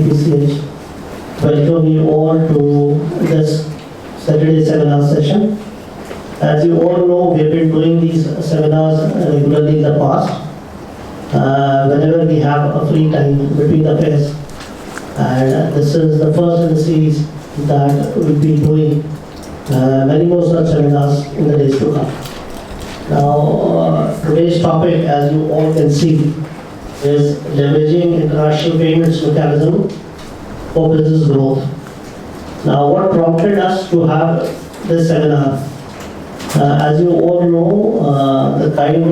PCH. Welcome you all to this Saturday seminar session. As you all know, we have been doing these seminars regularly in the past. Whenever we have a free time between the fairs. And this is the first in the series that we'll be doing many more such seminars in the days to come. Now, today's topic, as you all can see, is leveraging international payments mechanism for business growth. Now, what prompted us to have this seminar? As you all know, the current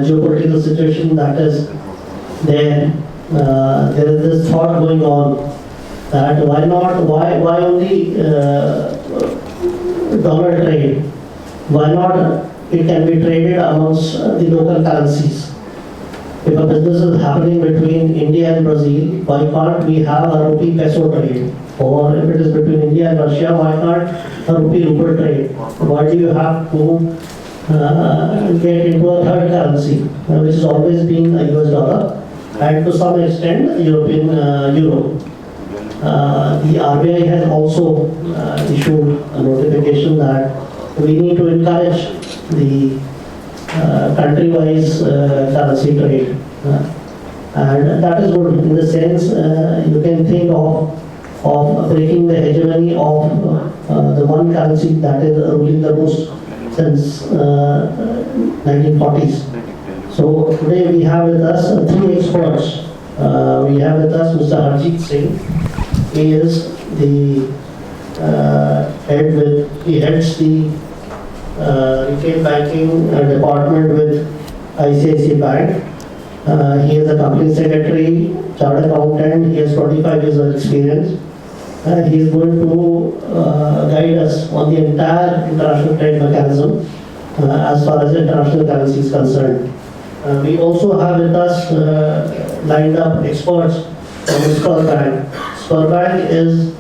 geopolitical situation that is there, there is this thought going on that why only dollar trade? Why not it can be traded amongst the local currencies? If a business is happening between India and Brazil, why can't we have a rupee peso trade? Or if it is between India and Russia, why can't a rupee ruble trade? Why do you have to get into a third currency, which has always been a US dollar, and to some extent European euro? The RBI has also issued a notification that we need to encourage the country-wise currency trade. And that is good in the sense you can think of breaking the hegemony of the one currency that is ruling the most since 1940s. So today we have with us three experts. We have with us Mr. Harjeet Singh. He is the he heads the retail banking department with ICICI Bank. He is a company secretary, chartered accountant. He has 25 years of experience. He is going to guide us on the entire international trade mechanism as far as international currency is concerned. We also have with us lined up experts from Sberbank. Sberbank is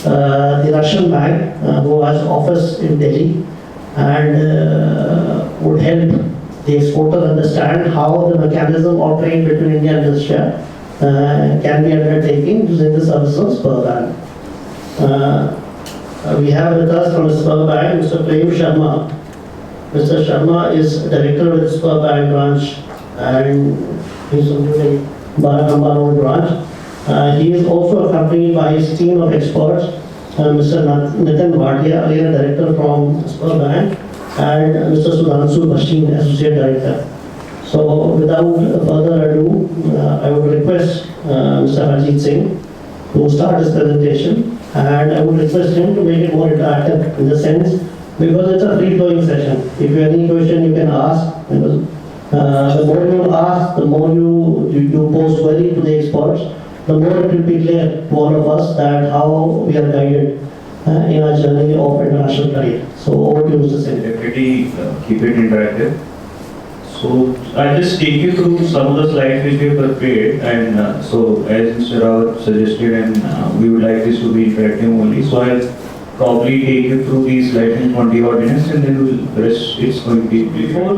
the Russian bank who has office in Delhi and would help the exporter understand how the mechanism of trade between India and Russia can be undertaken using the services of Sberbank. We have with us from Sberbank Mr. Prem Sharma. Mr. Sharma is director with Sberbank branch and he's from the Barakamba Road branch. He is also accompanied by his team of experts, Mr. Nitin Bhatia, again a director from Sberbank, and Mr. Sudhanshu Basheen, associate director. So without further ado, I would request Mr. Harjeet Singh to start his presentation, and I would request him to make it more interactive in the sense, because it's a free-flowing session. If you have any question, you can ask. Because, the more you ask, the more you pose query to the experts, the more it will be clear to all of us that how we are guided in our journey of international trade. So over to you, Mr. Singh. Definitely keep it interactive. So I'll just take you through some of the slides which we have prepared, and so as Mr. Rawat suggested, and we would like this to be interactive only. So I'll probably take you through these slides in 20 odd minutes, and then we'll rest. It's going to be before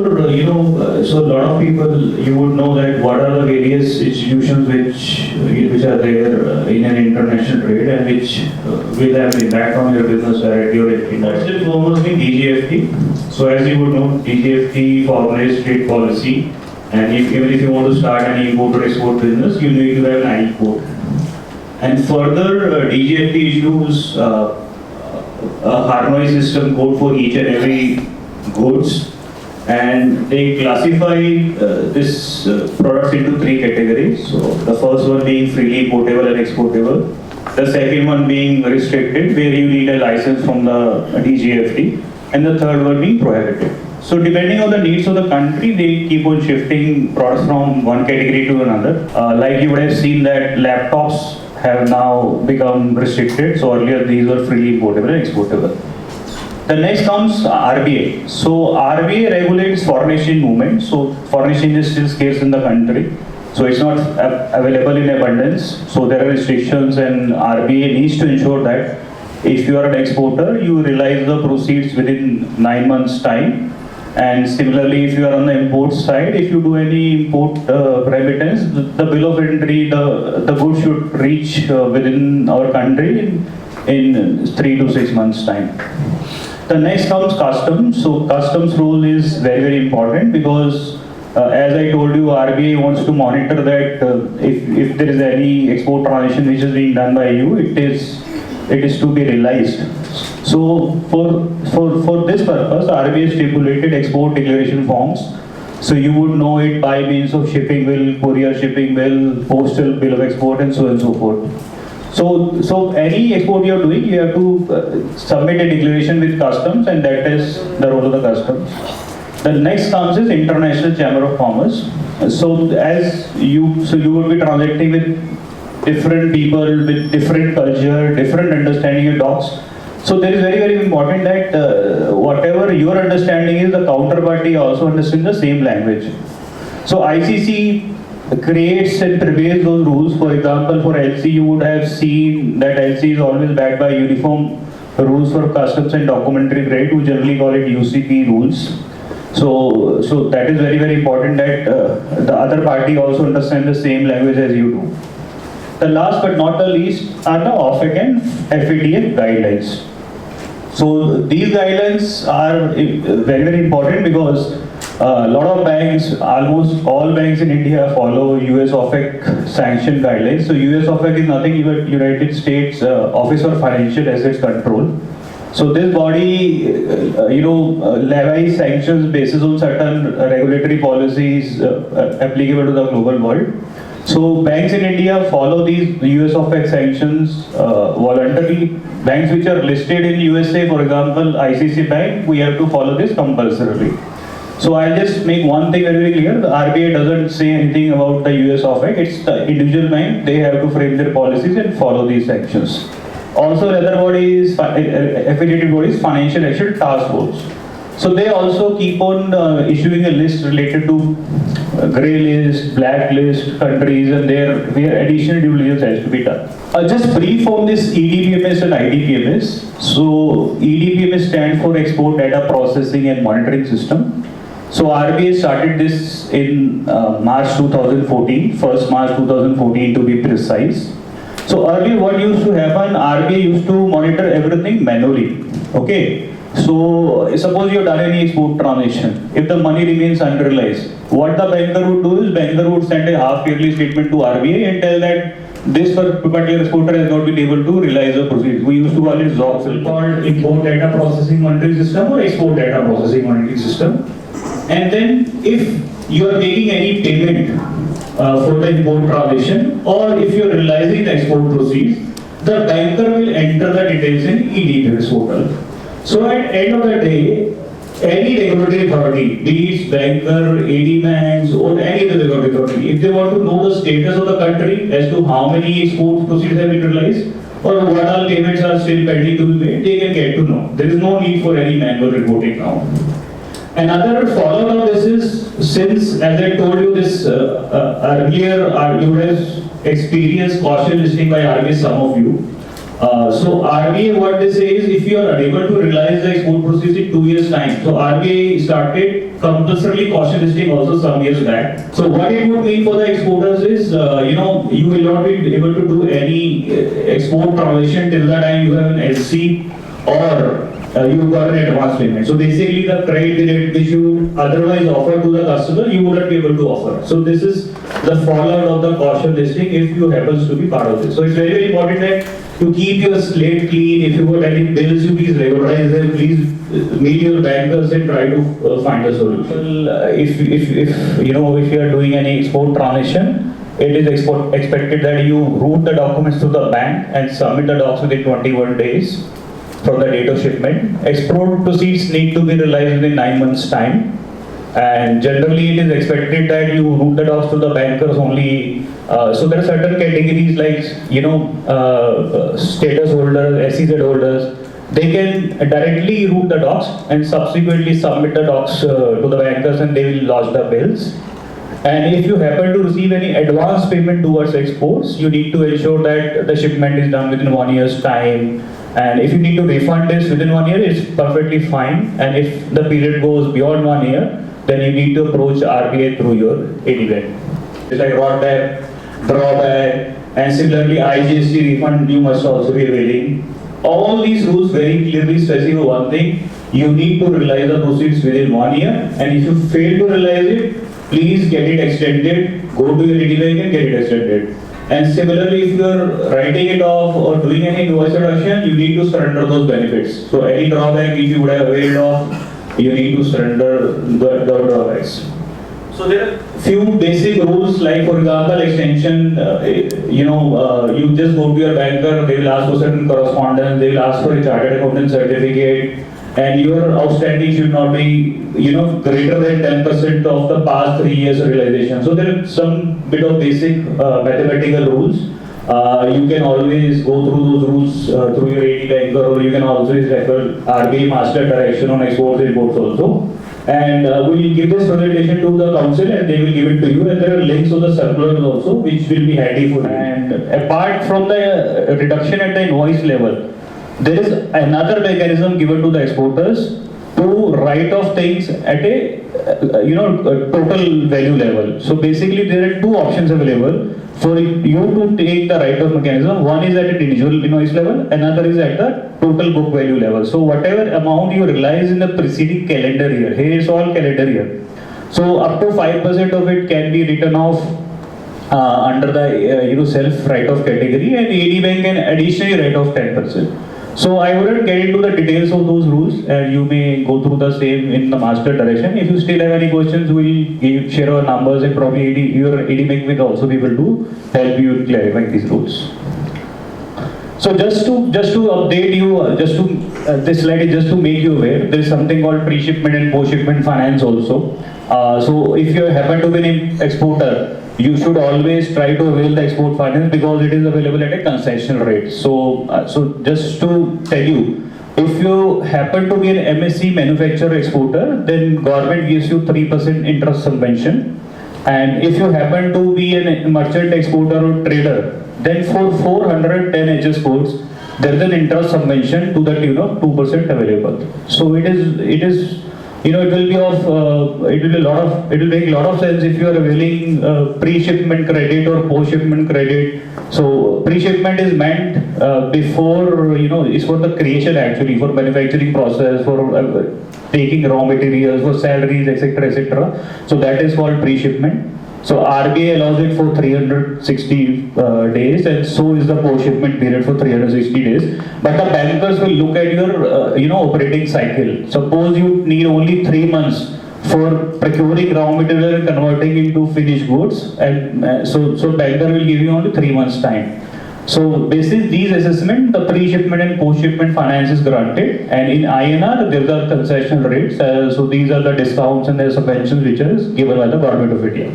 so a lot of people you would know that what are the various institutions which are there in an international trade and which will have impact on your business directly or indirectly. First and foremost being DGFT. So as you would know, DGFT formulates trade policy, and even if you want to start an import or export business, you need to have an I code. And further, DGFT issues a harmonized system code for each and every goods, and they classify this products into three categories. So the first one being freely importable and exportable, the second one being restricted where you need a license from the DGFT, and the third one being prohibited. So depending on the needs of the country, they keep on shifting products from one category to another. Like you would have seen that laptops have now become restricted. So earlier these were freely importable and exportable. The next comes RBI. So RBI regulates foreign exchange movement. So foreign exchange is still scarce in the country. So it's not available in abundance. So there are restrictions, and RBI needs to ensure that if you are an exporter, you realize the proceeds within 9 months time, And similarly, if you are on the import side, if you do any import remittance, the bill of entry, the goods should reach within our country in 3 to 6 months time. The next comes customs. So customs role is very, very important because as I told you, RBI wants to monitor that if there is any export transaction which is being done by you, it is to be realized. So for this purpose, RBI stipulated export declaration forms. So you would know it by means of shipping bill, courier shipping bill, postal bill of export, and so on and so forth. So any export you are doing, you have to submit a declaration with customs, and that is the role of the customs. The next comes is International Chamber of Commerce. So you will be transacting with different people with different culture, different understanding of docs. So there is very, very important that whatever your understanding is, the counterparty also understands the same language. So ICC creates and prevails those rules. For example, for LC, you would have seen that LC is always backed by uniform rules for customs and documentary credit. We generally call it UCP rules. So that is very, very important that the other party also understands the same language as you do. The last but not the least are the OFAC and FATF guidelines. So these guidelines are very, very important because a lot of banks, almost all banks in India follow US OFAC sanction guidelines. So US OFAC is nothing but United States Office for Financial Assets Control. So this body, levies sanctions based on certain regulatory policies applicable to the global world. So banks in India follow these US OFAC sanctions voluntarily. Banks which are listed in USA, for example, ICICI Bank, we have to follow this compulsorily. So I'll just make one thing very, very clear. The RBI doesn't say anything about the US OFAC. It's the individual bank. They have to frame their policies and follow these sanctions. Also, the other body is affiliated body is Financial Action Task Force. So they also keep on issuing a list related to grey list, black list countries, and where additional due diligence has to be done. Just brief on this EDPMS and IDPMS. So EDPMS stands for Export Data Processing and Monitoring System. So RBI started this in March 2014, 1st March 2014 to be precise. So earlier what used to happen, RBI used to monitor everything manually. Okay. So suppose you have done any export transaction, if the money remains unrealized, what the banker would do is banker would send a half-yearly statement to RBI and tell that this particular exporter has not been able to realize the proceeds. We used to call it ZOX, called Import Data Processing Monitoring System or Export Data Processing Monitoring System. And then if you are making any payment for the import transaction, or if you are realizing the export proceeds, the banker will enter the details in EDPMS portal. So at end of the day, any regulatory authority, be it banker, AD banks, or any other regulatory authority, if they want to know the status of the country as to how many export proceeds have been realized, or what all payments are still pending to be made, they can get to know. There is no need for any manual reporting now. Another follow-up of this is, since, as I told you this earlier, you have experienced caution listing by RBI, some of you. So RBI, what they say is, if you are unable to realize the export proceeds in 2 years' time, so RBI started compulsorily caution listing also some years back. So what it would mean for the exporters is, you will not be able to do any export transaction till the time you have an LC or you got an advance payment. So basically the credit rate which you otherwise offer to the customer, you wouldn't be able to offer. So this is the fallout of the caution listing if you happens to be part of this. So it's very, very important that you keep your slate clean. If you got any bills, you please regularize them. Please meet your bankers and try to find a solution. If you are doing any export transaction, it is expected that you route the documents to the bank and submit the docs within 21 days from the date of shipment. Export proceeds need to be realized within 9 months' time. And generally it is expected that you route the docs to the bankers only. So there are certain categories like, status holders, SEZ holders. They can directly route the docs and subsequently submit the docs to the bankers, and they will lodge the bills. And if you happen to receive any advance payment towards exports, you need to ensure that the shipment is done within 1 year's time. And if you need to refund this within 1 year, it's perfectly fine. And if the period goes beyond 1 year, then you need to approach RBI through your AD bank. It's like rollback, drawback, and similarly IGST refund you must also be availing. All these rules very clearly specify one thing: you need to realize the proceeds within 1 year, and if you fail to realize it, please get it extended. Go to your AD bank and get it extended. And similarly, if you are writing it off or doing any invoice reduction, you need to surrender those benefits. So any drawback if you would have availed of, you need to surrender the drawbacks. So there are few basic rules, like for example extension, you just go to your banker, they will ask for certain correspondence, they will ask for a chartered accountant certificate, and your outstanding should not be, greater than 10% of the past 3 years realization. So there are some bit of basic mathematical rules. You can always go through those rules through your AD banker, or you can always refer RBI master direction on exports imports also. And we'll give this presentation to the council and they will give it to you, and there are links to the circulars also which will be handy for you. And apart from the reduction at the invoice level, there is another mechanism given to the exporters to write off things at a total value level. So basically there are two options available for you to take the write-off mechanism. One is at an individual invoice level, another is at the total book value level. So whatever amount you realize in the preceding calendar year, here is all calendar year. So up to 5% of it can be written off under the self write-off category, and AD bank can additionally write off 10%. So I wouldn't get into the details of those rules, and you may go through the same in the master direction. If you still have any questions, we'll share our numbers, and probably your AD bank will also be able to help you clarify these rules. So just to update you, this slide is just to make you aware, there is something called pre-shipment and post-shipment finance also. So if you happen to be an exporter, you should always try to avail the export finance because it is available at a concessional rate. So just to tell you, if you happen to be an MSC manufacturer exporter, then government gives you 3% interest subvention. And if you happen to be a merchant exporter or trader, then for 410 HS codes, there is an interest subvention to the tune of 2% available. So it will make a lot of sense if you are availing pre-shipment credit or post-shipment credit. So pre-shipment is meant before, it's for the creation actually, for manufacturing process, for taking raw materials, for salaries, etc. So that is called pre-shipment. So RBI allows it for 360 days, and so is the post-shipment period for 360 days. But the bankers will look at your operating cycle. Suppose you need only 3 months for procuring raw material and converting into finished goods, and so banker will give you only 3 months time. So basis these assessment, the pre-shipment and post-shipment finance is granted, and in INR there are concessional rates. So these are the discounts and the subventions which is given by the government of India.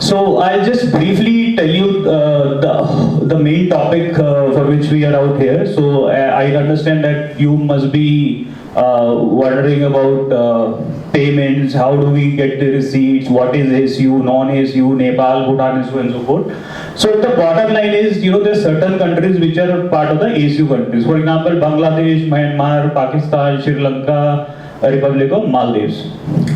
So I'll just briefly tell you the main topic for which we are out here. So I understand that you must be wondering about payments, how do we get the receipts, what is ASU, non-ASU, Nepal, Bhutan, and so on and so forth. So the bottom line is, there are certain countries which are part of the ASU countries. For example, Bangladesh, Myanmar, Pakistan, Sri Lanka, Republic of Maldives.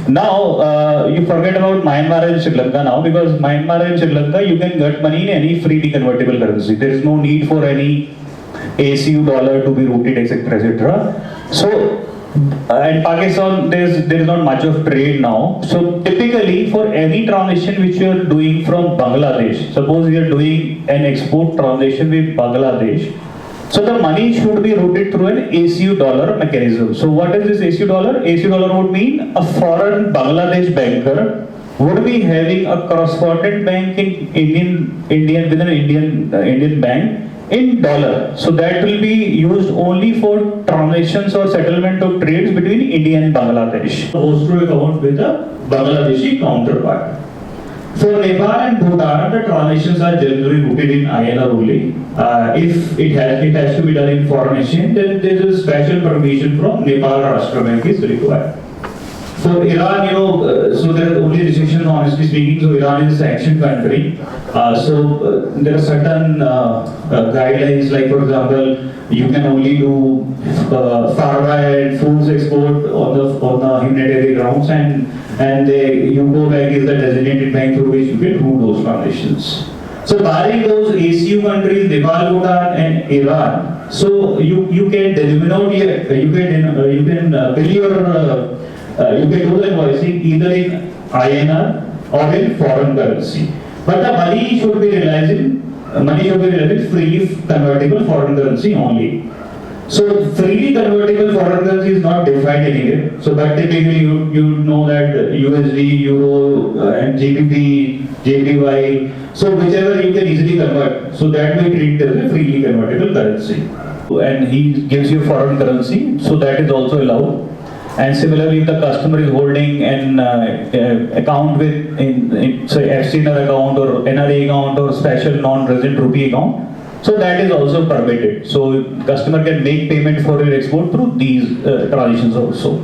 Now, you forget about Myanmar and Sri Lanka now, because Myanmar and Sri Lanka, you can get money in any freely convertible currency. There is no need for any ASU dollar to be routed, etc. So, and Pakistan, there is not much of trade now. So typically, for any transaction which you are doing from Bangladesh, suppose you are doing an export transaction with Bangladesh, so the money should be routed through an ASU dollar mechanism. So what is this ASU dollar? ASU dollar would mean a foreign Bangladesh banker would be having a correspondent bank in with an Indian bank in dollar. So that will be used only for transactions or settlement of trades between India and Bangladesh. Goes through account with a Bangladeshi counterpart. For Nepal and Bhutan, the transactions are generally routed in INR only. If it has to be done in foreign exchange, then there is a special permission from Nepal Rashtra Bank is required. For Iran, so there are only restrictions, honestly speaking. So Iran is a sanctioned country. There are certain guidelines, like for example, you can only do pharma and foods export on the humanitarian grounds, and UCO Bank is the designated bank through which you can do those transactions. So barring those ACU countries, Nepal, Bhutan, and Iran, so you can denominate here, you can bill your you can do the invoicing either in INR or in foreign currency. But the money should be realizing freely convertible foreign currency only. So freely convertible foreign currency is not defined anywhere. So but typically you know that USD, Euro, and GBP, JPY. So whichever you can easily convert. So that we treat as a freely convertible currency. And he gives you foreign currency, so that is also allowed. And similarly, if the customer is holding an account with, say, FCNR account or NRA account or special non-resident rupee account, so that is also permitted. So customer can make payment for your export through these transactions also.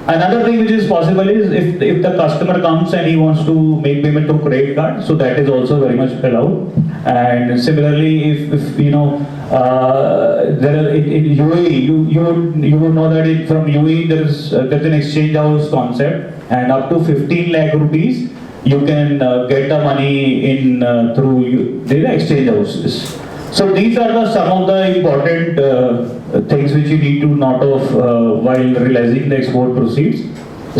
Another thing which is possible is if the customer comes and he wants to make payment through credit card, so that is also very much allowed. And similarly, if you know there are in UAE, you would know that from UAE there's an exchange house concept, and up to 15 lakh rupees you can get the money in through the exchange houses. So these are some of the important things which you need to note of while realizing the export proceeds.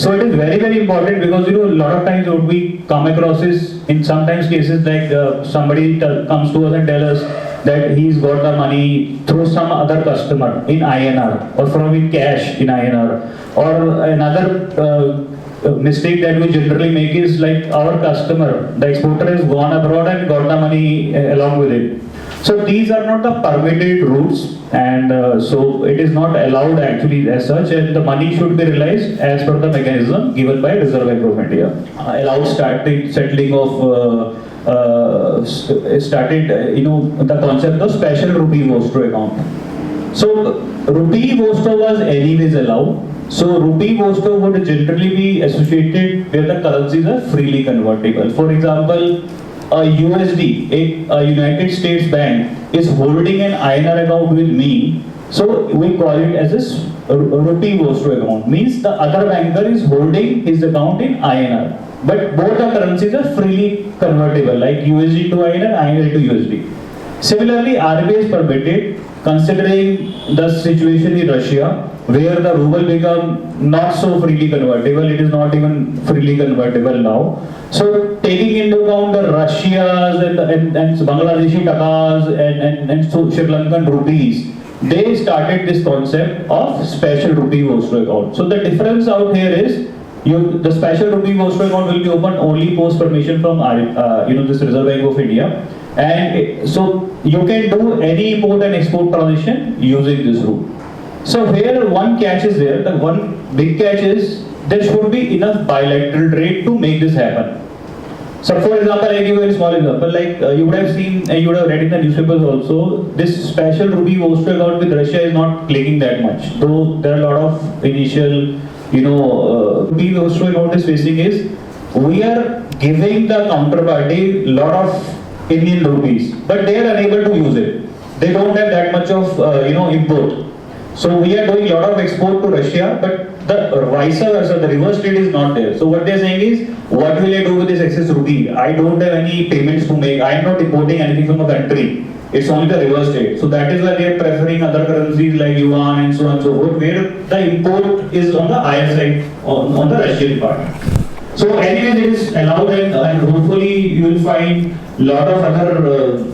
So it is very, very important because a lot of times what we come across is in sometimes cases like somebody comes to us and tells us that he's got the money through some other customer in INR or from in cash in INR, or another mistake that we generally make is like our customer, the exporter, has gone abroad and got the money along with it. So these are not the permitted routes, and so it is not allowed actually as such, and the money should be realized as per the mechanism given by Reserve Bank of India. Allowed settling of the concept of special rupee Vostro account. So rupee Vostro was anyways allowed. So rupee Vostro would generally be associated where the currencies are freely convertible. For example, a USD, a United States bank, is holding an INR account with me, so we call it as a rupee Vostro account. Means the other banker is holding his account in INR, but both the currencies are freely convertible, like USD to INR, INR to USD. Similarly, RBI is permitted, considering the situation in Russia, where the ruble become not so freely convertible. It is not even freely convertible now. So taking into account the Russias and Bangladeshi takas and Sri Lankan rupees, they started this concept of special rupee Vostro account. So the difference out here is the special rupee Vostro account will be opened only post permission from this Reserve Bank of India, and so you can do any import and export transaction using this route. So here one catch is there. The one big catch is there should be enough bilateral trade to make this happen. So for example, I give you a small example, like you would have seen, you would have read in the newspapers also, this special rupee Vostro account with Russia is not clicking that much. Though there are a lot of initial, rupee Vostro account is facing is, we are giving the counterparty lot of Indian rupees, but they are unable to use it. They don't have that much of, import. So we are doing a lot of export to Russia, but the vice versa, the reverse trade is not there. So what they are saying is, what will I do with this excess rupee? I don't have any payments to make. I am not importing anything from a country. It's only the reverse trade. So that is why they are preferring other currencies like yuan and so on and so forth, where the import is on the higher side, on the Russian part. So anyways, it is allowed, and hopefully you will find a lot of other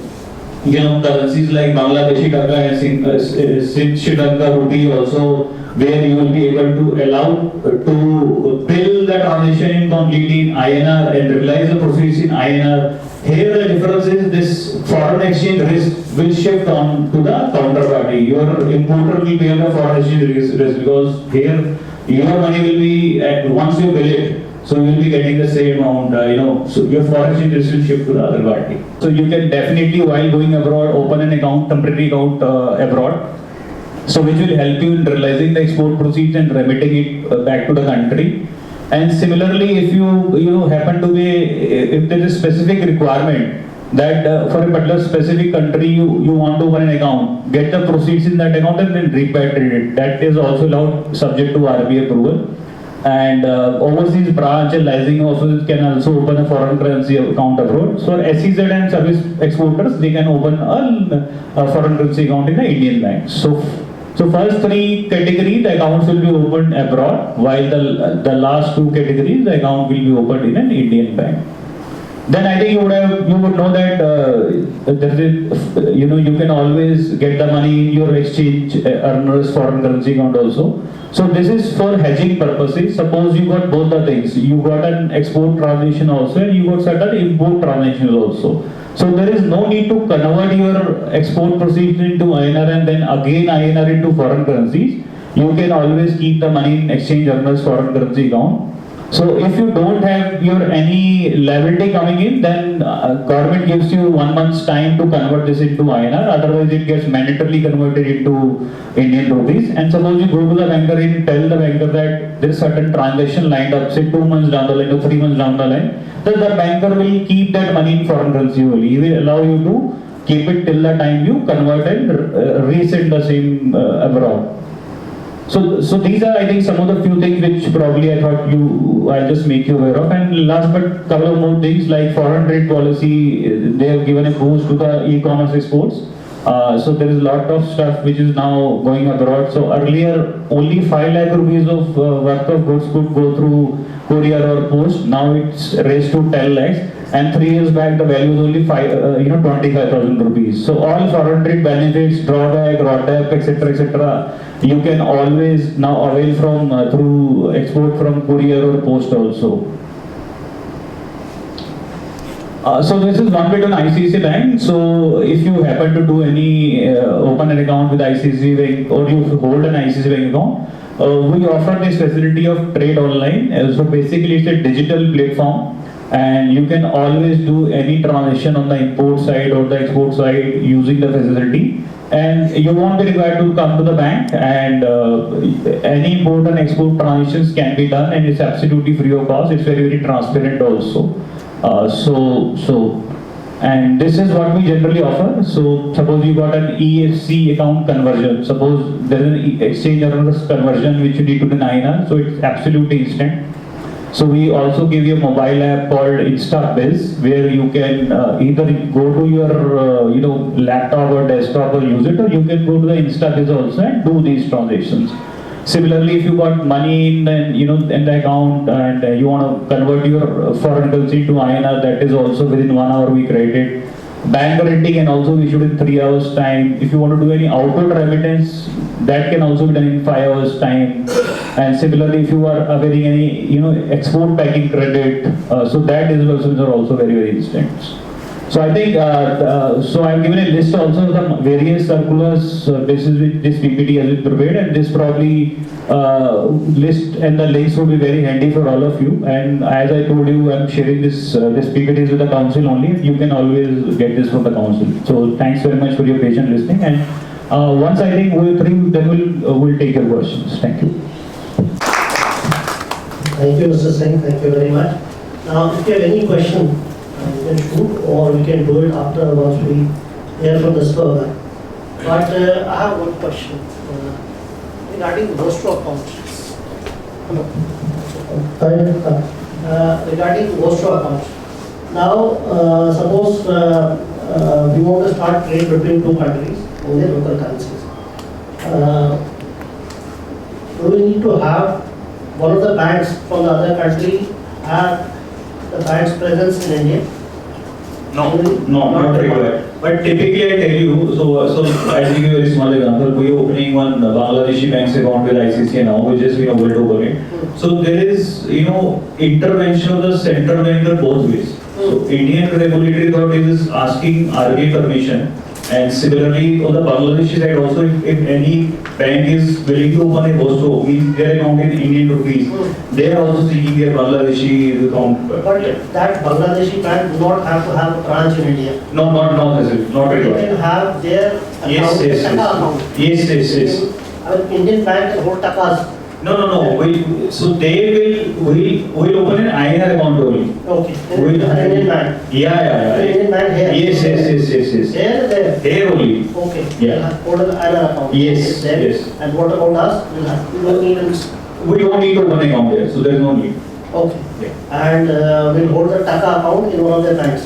currencies like Bangladeshi taka and Sri Lanka rupee also, where you will be able to allow to bill the transaction in completely in INR and realize the proceeds in INR. Here the difference is this foreign exchange risk will shift on to the counterparty. Your importer will bear the foreign exchange risk because here your money will be once you bill it. So you will be getting the same amount, so your foreign exchange risk will shift to the other party. So you can definitely, while going abroad, open an account, temporary account abroad, so which will help you in realizing the export proceeds and remitting it back to the country. And similarly, if you happen to be, if there is a specific requirement that for a particular specific country you want to open an account, get the proceeds in that account and then repatriate it. That is also allowed subject to RBI approval. And overseas branch and licensing offices can also open a foreign currency account abroad. So for SEZ and service exporters, they can open a foreign currency account in the Indian bank. So first three categories, the accounts will be opened abroad, while the last two categories, the account will be opened in an Indian bank. Then I think you would know that there is, you can always get the money in your exchange earners foreign currency account also. So this is for hedging purposes. Suppose you got both the things. You got an export transaction also, and you got certain import transactions also. So there is no need to convert your export proceeds into INR and then again INR into foreign currencies. You can always keep the money in exchange earners foreign currency account. So if you don't have your any liability coming in, then government gives you 1 month's time to convert this into INR. Otherwise, it gets mandatorily converted into Indian rupees. And suppose you go to the banker and tell the banker that there is certain transaction lined up, say 2 months down the line or 3 months down the line, then the banker will keep that money in foreign currency only. He will allow you to keep it till the time you convert and resend the same abroad. So these are, I think, some of the few things which probably I thought I'll just make you aware of. And last but couple of more things like foreign trade policy, they have given a boost to the e-commerce exports. So there is a lot of stuff which is now going abroad. So earlier only 5 lakh rupees of worth of goods could go through courier or post. Now it's raised to 10 lakhs. And 3 years back the value was only 25,000 rupees. So all foreign trade benefits, drawback, RODTAP, etc. You can always now avail from through export from courier or post also. So this is one bit on ICICI Bank. So if you happen to do any open an account with ICICI Bank or you hold an ICICI Bank account, we offer this facility of trade online. So basically it's a digital platform. And you can always do any transaction on the import side or the export side using the facility. And you won't be required to come to the bank, and any import and export transactions can be done, and it's absolutely free of cost. It's very, very transparent also. And this is what we generally offer. So suppose you got an EFC account conversion. Suppose there is an exchange earners conversion which you need to do in INR. So it's absolutely instant. So we also give you a mobile app called InstaBiz, where you can either go to your laptop or desktop or use it, or you can go to the InstaBiz also and do these transactions. Similarly, if you got money in the account and you want to convert your foreign currency to INR, that is also within 1 hour we credit it. Bank guarantee can also be issued in 3 hours time. If you want to do any outward remittance, that can also be done in 5 hours time. And similarly, if you are availing any export packing credit, so that disbursements are also very, very instant. So I think so I've given a list also of the various circulars basis which this PPT has been prepared, and this probably list and the links will be very handy for all of you. And as I told you, I'm sharing this PPTs with the council only. You can always get this from the council. So thanks very much for your patient listening. And once I think we're through, then we'll take your questions. Thank you. Thank you, Mr. Singh. Thank you very much. Now, if you have any question, you can shoot, or we can do it after once we hear from the speaker. But I have one question regarding Vostro accounts. Regarding Vostro accounts. Now, suppose we want to start trade between two countries in their local currencies. Do we need to have one of the banks from the other country have the bank's presence in India? No, not required. But typically I tell you, so I'll give you a very small example. We are opening one Bangladeshi bank's account with ICICI now, which is able to open it. So there is intervention of the central banker both ways. So Indian regulatory authorities is asking RBI permission. And similarly, on the Bangladeshi side also, if any bank is willing to open a Vostro, means their account in Indian rupees, they are also seeking their Bangladeshi account. But that Bangladeshi bank do not have to have a branch in India. No, not necessarily, not They required. can have their account, Yes. Taka account. Yes. Our Indian bank can hold Takas No. So they will open an INR account only. Okay. We- Indian bank. Yeah. Indian bank here. Yes. Here, there. Here only. Okay. Yeah. What is INR account? Yes, There. yes. And what about us? We don't need an. We don't need to open an account here, so there is no need. Okay. Yeah. And we'll hold the Taka account in one of the banks.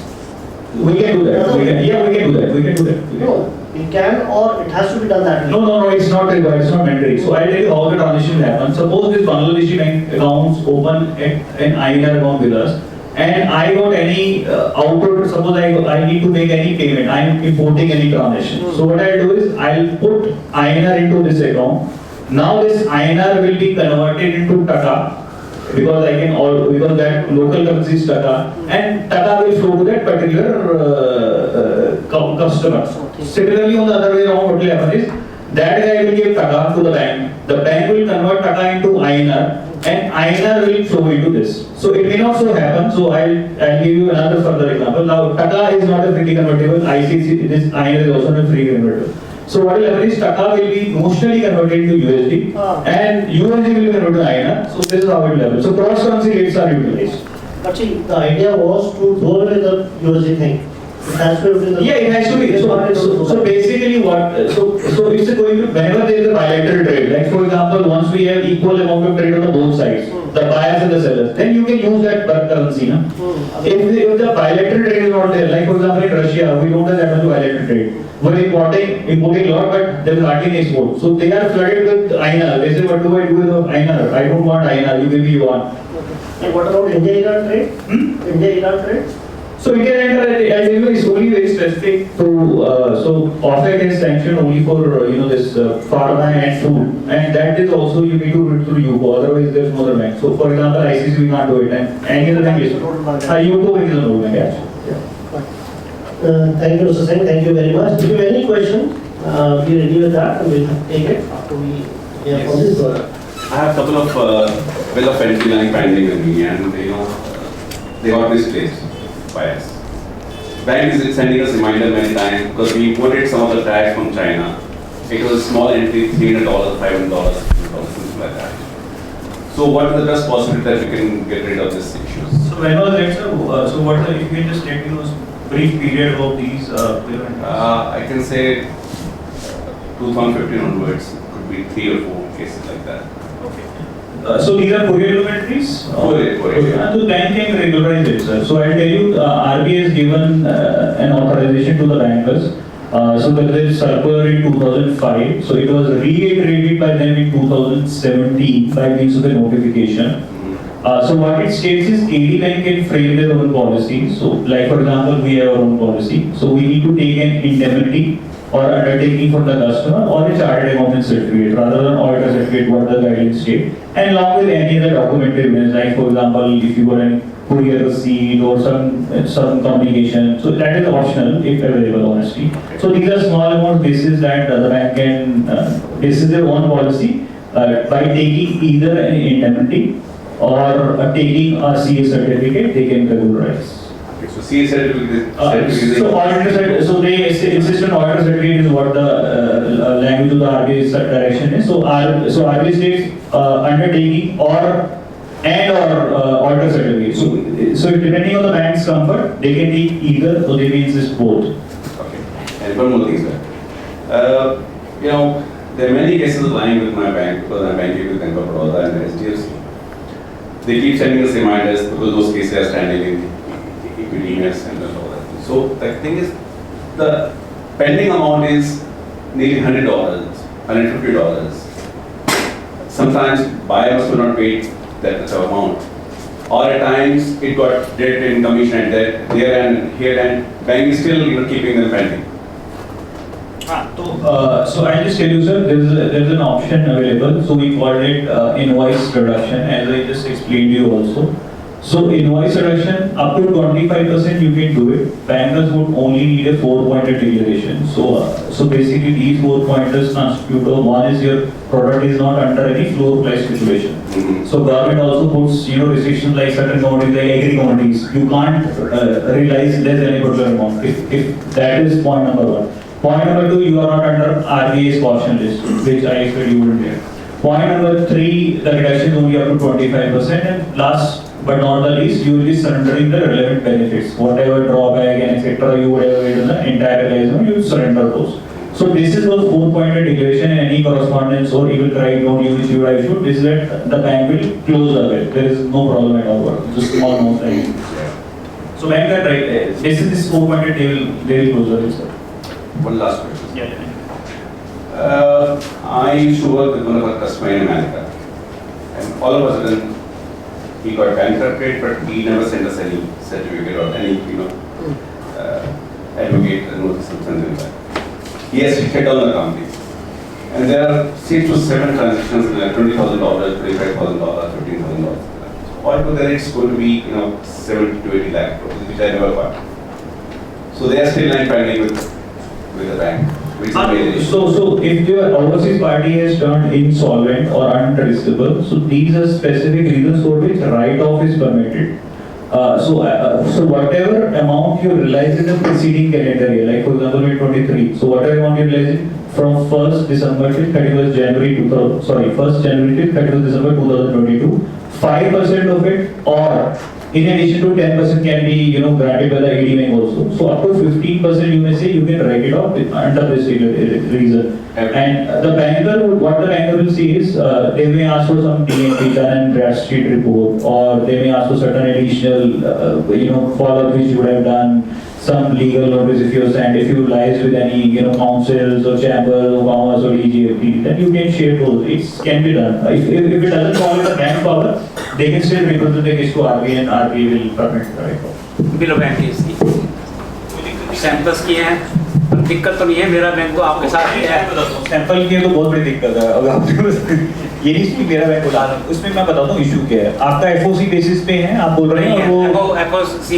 We can do that. We can do that. We can do that. No, we can, or it has to be done that way. No, it's not required, it's not mandatory. So I'll tell you how the transition will happen. Suppose this Bangladeshi bank accounts open an INR account with us, and I got any outward, suppose I need to make any payment, I am importing any transaction. So what I'll do is, I'll put INR into this account. Now this INR will be converted into Taka, because because that local currency is Taka, and Taka will flow to that particular customer. Similarly, on the other way around, what will happen is that guy will give Taka to the bank. The bank will convert Taka into INR, and INR will flow into this. So it may not so happen. So I'll give you another further example. Now Taka is not a freely convertible. ICC, this INR is also not freely convertible. So what will happen is Taka will be notionally converted into USD, and USD will be converted to INR. So this is how it will happen. So cross currency rates are utilized. But see, the idea was to do away with the USD thing. It has to be. Yeah, it has to be. So basically what, so it's going to, whenever there is a bilateral trade, like for example, once we have equal amount of trade on the both sides, the buyers and the sellers, then you can use that currency, na? If the bilateral trade is not there, like for example in Russia, we don't have that much bilateral trade. We're importing a lot, but there is hardly any export. So they are flooded with INR. They say, what do I do with INR? I don't want INR, you give me yuan. And what about India-Iran trade? India-Iran trade? So India and India is only very specific to, so OFAC is sanctioned only for, this pharma and food. And that is also, you need to read through UCO, otherwise there's no other bank. So for example, ICC we can't do it, and any other bank is, UCO is a no bank actually. Thank you, Mr. Singh. Thank you very much. If you have any question, be ready with that and we'll take it after we hear from this. I have a couple of bill of entry lying pending with me, and they got misplaced by us. Bank is sending us reminder many times because we imported some of the tags from China. It was a small entry, $300, $500, something like that. So what is the best possibility that we can get rid of this issue? So when was that, sir? So what if you can just let me know brief period of these I can say 2015 onwards, could be 3 or 4 cases like that. So these are courier entries? Courier. So the bank can regularize it, sir. So I'll tell you, RBI has given an authorization to the bankers. So there is circular in 2005. So it was reiterated by them in 2017 by means of a notification. So what it states is any bank can frame their own policy. So like for example, we have our own policy. So we need to take an indemnity or undertaking from the customer or a chartered accountant certificate rather than auditor certificate, what the guidelines state. And along with any other documentary evidence, like for example, if you were in courier receipt or some communication. So that is optional if available, honestly. So these are small amount basis that the bank can, this is their own policy by taking either an indemnity or taking a CA certificate, they can regularize. Okay, so CA certificate. So they insist on auditor certificate is what the language of the RBI's direction is. So RBI states undertaking or auditor certificate. So depending on the bank's comfort, they can take either, or they may insist both. Okay. And one more thing, sir. There are many cases lying with my bank because I'm banking with Bank of Baroda and HDFC. They keep sending us reminders because those cases are standing in equity emails and all that. So the thing is, the pending amount is nearly $100, $150. Sometimes buyers will not pay that amount, or at times it got debt in commission and debt there and here, and bank is still keeping them pending. So I'll just tell you, sir, there's an option available. So we called it invoice reduction, as I just explained to you also. So invoice reduction up to 25% you can do it. Bankers would only need a 4-pointer declaration. So basically these 4 pointers constitute of one is your product is not under any floor price situation. So government also puts restrictions like certain commodities like agri commodities. You can't realize less than a particular amount. If that is point number 1. Point number 2, you are not under RBI's caution list, which I expect you wouldn't have. Point number 3, the reduction is only up to 25%, and last but not the least, you will be surrendering the relevant benefits, whatever drawback and etc. you would have made in the entire realization, you will surrender those. So this is the 4-pointed declaration, and any correspondence or evil cry don't use you I should. This is that the bank will close the bill. There is no problem at all. Just small amount. So bank are right. This is this 4-pointed they will close the bill, sir. One last question. Yeah. I used to work with one of our customers in America, and all of a sudden he got bankrupted, but he never sent us any certificate or any, advocate notice or something like that. He has to shut down the company, and there are 6 to 7 transactions like $20,000, $25,000, $15,000. Altogether, it's going to be 70 to 80 lakh, which I never got. So they are still not pending with the bank. Which is very So if your overseas party has turned insolvent or untraceable, so these are specific reasons for which write-off is permitted. So whatever amount you realize in the preceding calendar year, like for example in 23, so whatever amount you realize from 1st December till 31st January 1st January till 31st December 2022, 5% of it, or in addition to 10% can be granted by the AD bank also. So up to 15% you may say you can write it off under this reason. And the banker, what the banker will see is they may ask for some DNP, Dun and Bradstreet report, or they may ask for certain additional follow-up which you would have done, some legal notice if you send, if you liaise with any councils or chambers or commerce or EGFT, then you can share those. It can be done. If it doesn't fall in the bank power, they can still represent the case to RBI and RBI will permit the right. Below bank की इसकी samples किए हैं, दिक्कत तो नहीं है, मेरा bank तो आपके साथ ही है। सैंपल की तो बहुत बड़ी दिक्कत है। अगर आप ये नहीं मेरा बैंक बता रहा हूँ, उसमें मैं बताता हूँ इशू क्या है। आपका FOC बेसिस पे है, आप बोल रहे हैं वो FOC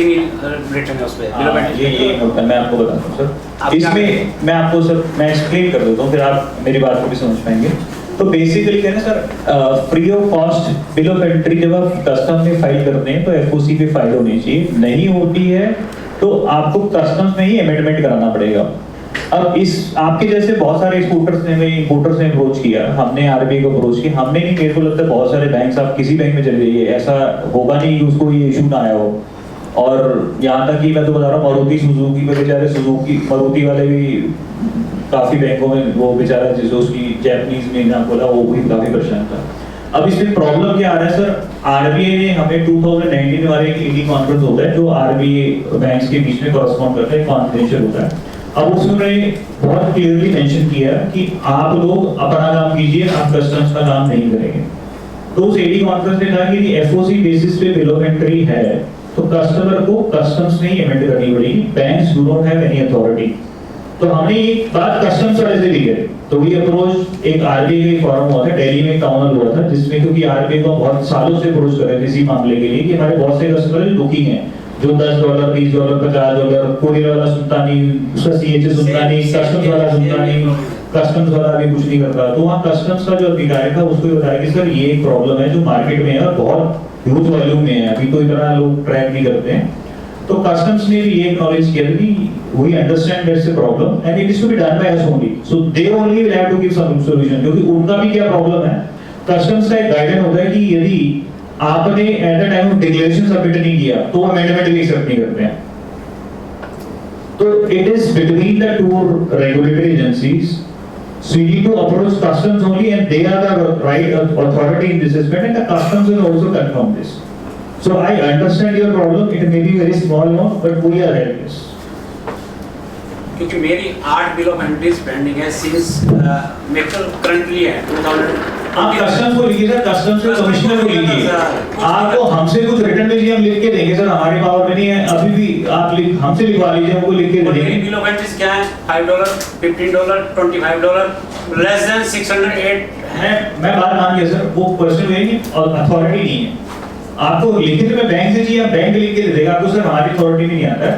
रिटर्न है उस पे। बिलो बैंक ये होता है, मैं आपको बताता हूँ सर। इसमें मैं आपको सर मैं एक्सप्लेन कर देता हूँ, फिर आप मेरी बात को भी समझ पाएंगे। तो बेसिकली क्या है sir, free of cost bill of entry जब आप कस्टम में फाइल करते हैं तो FOC पे फाइल होनी चाहिए, नहीं होती है तो आपको कस्टम्स में ही अमेंडमेंट कराना पड़ेगा। अब इस आपके जैसे बहुत सारे इंपोर्टर्स ने अप्रोच किया, हमने RBI को अप्रोच किया, हमने नहीं, मेरे को लगता है बहुत सारे बैंक्स, आप किसी बैंक में चले जाइए, ऐसा होगा नहीं कि उसको ये इशू ना आया हो। और यहाँ तक कि मैं तो बता रहा हूँ मारुति सुजुकी पे बेचारे मारुति वाले भी काफी बैंकों में वो बेचारा जिसे उसकी जैपनीज में नाम बोला वो भी काफी परेशान था। अब इसमें प्रॉब्लम क्या आ रहा है सर, RBI ने हमें 2019 वाले एक ED कॉन्फ्रेंस होता है जो RBI बैंक्स के बीच में कॉरेस्पॉन्ड करता है, कॉन्फिडेंशियल होता है। अब उसमें उन्होंने बहुत क्लियरली मेंशन किया कि आप लोग अपना काम कीजिए, आप कस्टम्स का काम नहीं करेंगे। तो उस AD कॉन्फ्रेंस ने कहा कि FOC बेसिस पे बिल ऑफ एंट्री है तो कस्टमर को कस्टम्स में ही अमेंड करनी पड़ेगी, banks do not have any authority. तो हमने ये बात कस्टम्स वाले से भी की, तो ये अप्रोच एक RBI का फॉरम हुआ था, दिल्ली में टाउन हुआ था, जिसमें क्योंकि RBI को बहुत सालों से अप्रोच कर रहे थे इसी मामले के लिए कि हमारे बहुत से कस्टमर दुखी हैं जो $10, $20, $50, कोरियर वाला सुनता नहीं, उसका CHA सुनता नहीं, कस्टम्स वाला सुनता नहीं, कस्टम्स वाला भी कुछ नहीं करता। तो वहाँ कस्टम्स का जो अधिकारी था उसको बताया कि सर ये एक प्रॉब्लम है जो मार्केट में है और बहुत ह्यूज वॉल्यूम में है, अभी तो इतना लोग ट्रैक नहीं करते हैं। तो कस्टम्स ने भी ये एक्नॉलेज किया कि we understand there's a problem and it is to be done by us only, so they only will have to give some solution, क्योंकि उनका भी क्या प्रॉब्लम है, कस्टम्स का एक गाइडलाइन होता है कि यदि आपने at the time of declaration submit नहीं किया तो अमेंडमेंट भी एक्सेप्ट नहीं करते हैं। तो it is between the two regulatory agencies, so you need to approach customs only and they are the right authority in this respect and the customs will also confirm this. So I understand your problem, it may be very small amount but we are helpless. क्योंकि मेरी 8 bill of entries pending है since मेरे को currently है 2000। आप customs को लिखिए sir, customs के कमिश्नर को लिखिए, आपको हमसे कुछ रिटर्न भेजिए, हम लिख के देंगे सर, हमारे पावर में नहीं है, अभी भी आप हमसे लिखवा लीजिए, हमको लिख के देंगे। मेरी बिल ऑफ एंट्रीज क्या है, $5, $15, $25, लेस देन 608 है। मैं बात मान गया सर, वो क्वेश्चन है और अथॉरिटी नहीं है, आपको लिखित में बैंक से चाहिए, बैंक लिख के दे देगा आपको, सर हमारी अथॉरिटी में नहीं आता है,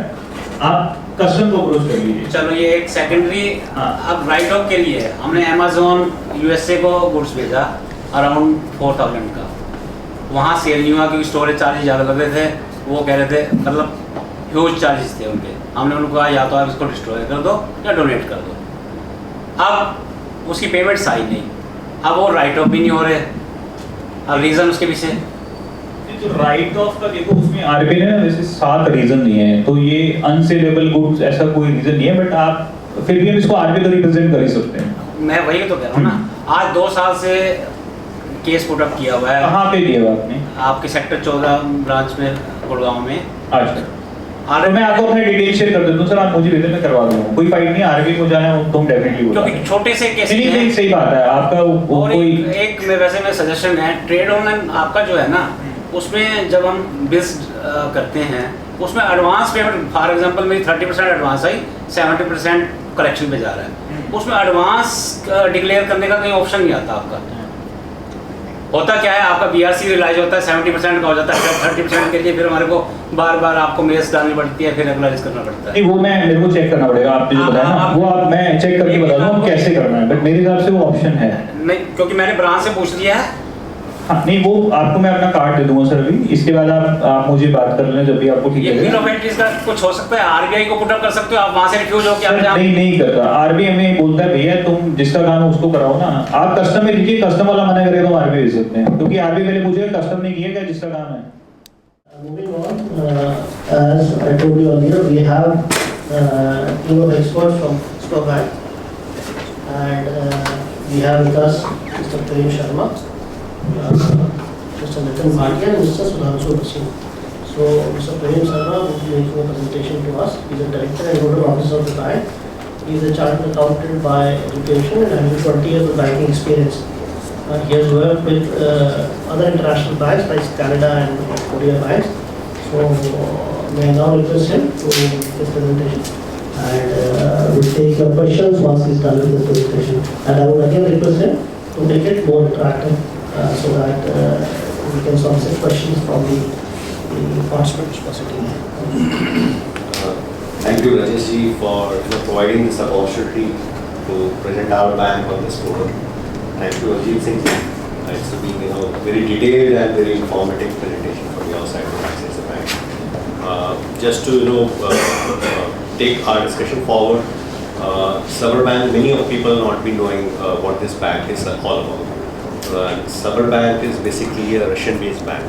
आप कस्टम को अप्रोच कर लीजिए। चलो ये एक सेकेंडरी अब राइट ऑफ के लिए है, हमने Amazon USA को गुड्स भेजा अराउंड 4000 का, वहाँ सेल नहीं हुआ क्योंकि स्टोरेज चार्जेस ज़्यादा लग रहे थे, वो कह रहे थे मतलब ह्यूज चार्जेस थे उनके, हमने उनको कहा या तो आप इसको डिस्ट्रॉय कर दो या डोनेट कर दो। अब उसकी पेमेंट्स आई नहीं, अब वो राइट ऑफ भी नहीं हो रहे, अब रीज़न उसके पीछे? तो राइट ऑफ का देखो, उसमें आरबीआई ने वैसे 7 रीजन दिए हैं, तो ये अनसेलेबल गुड्स ऐसा कोई रीजन नहीं है, बट आप फिर भी हम इसको आरबीआई को रिप्रेजेंट कर ही सकते हैं। मैं वही तो कह रहा हूँ ना, आज 2 साल से केस पुट अप किया हुआ है कहाँ पे दिया हुआ आपने? आपके सेक्टर 14 ब्रांच में, गुड़गांव में। अच्छा, तो मैं आपको अपने डिटेल शेयर कर देता हूँ सर, आप मुझे भेजें, मैं करवा दूंगा, कोई फाइट नहीं है, आरबीआई को जाना है तो हम डेफिनेटली बोलते क्योंकि छोटे से केस नहीं नहीं, सही बात है आपका और कोई एक में वैसे में सजेशन है, ट्रेड ऑनलाइन आपका जो है ना, उसमें जब हम बिल्स करते हैं उसमें एडवांस पेमेंट, फॉर एग्जांपल मेरी 30% एडवांस आई, 70% कलेक्शन पे जा रहा है, उसमें एडवांस डिक्लेयर करने का कोई ऑप्शन नहीं आता आपका। होता क्या है, आपका बीआरसी रिलाइज होता है 70% का हो जाता है, 30% के लिए फिर हमारे को बार बार आपको मेल्स डालनी पड़ती है, फिर रेगुलराइज करना पड़ता है। नहीं, वो मैं मेरे को चेक करना पड़ेगा, आपने जो बताया ना वो आप मैं चेक करके बता दूंगा कैसे करना है, बट मेरे हिसाब से वो ऑप्शन है। नहीं, क्योंकि मैंने ब्रांच से पूछ लिया है। हाँ, नहीं वो आपको मैं अपना कार्ड दे दूंगा सर अभी, इसके बाद आप मुझे बात कर लेना जब भी आपको ठीक ये बिल लगेगा। ऑफ एंट्रीज का कुछ हो सकता है, आरबीआई को पुट अप कर सकते हो आप, वहां से रिफ्यूज हो सर क्या? नहीं करता, आरबीआई हमें बोलता है भैया तुम जिसका काम है उसको कराओ ना, आप कस्टम में दीजिए, कस्टम वाला मना करेगा तो आरबीआई दे सकते हैं, क्योंकि आरबीआई पहले पूछेगा कस्टम ने किया क्या जिसका काम है। Moving on, as I told you earlier, we have team of experts from Scobank, and we have with us Mr. Prem Sharma, Mr. Nitin Bhatia, and Mr. Sudhanshu Bhasin. So, Mr. Prem Sharma will be making a presentation to us. He is a director and nodal officer of the bank. He is a chartered accountant by education and having 20 years of banking experience. He has worked with other international banks like Canada and Korea banks. So may I now request him to make his presentation, and we'll take your questions once he's done with the presentation. And I would again request him to make it more interactive so that we can solicit questions from the participants possibly. Thank you, Rajesh ji, for providing this opportunity to present our bank on this forum. Thank you, Ajit Singh ji. It's been very detailed and very informative presentation from your side of Axis Bank. Just to take our discussion forward, Sabur Bank, many of people not been knowing what this bank is all about. Sabur Bank is basically a Russian-based bank.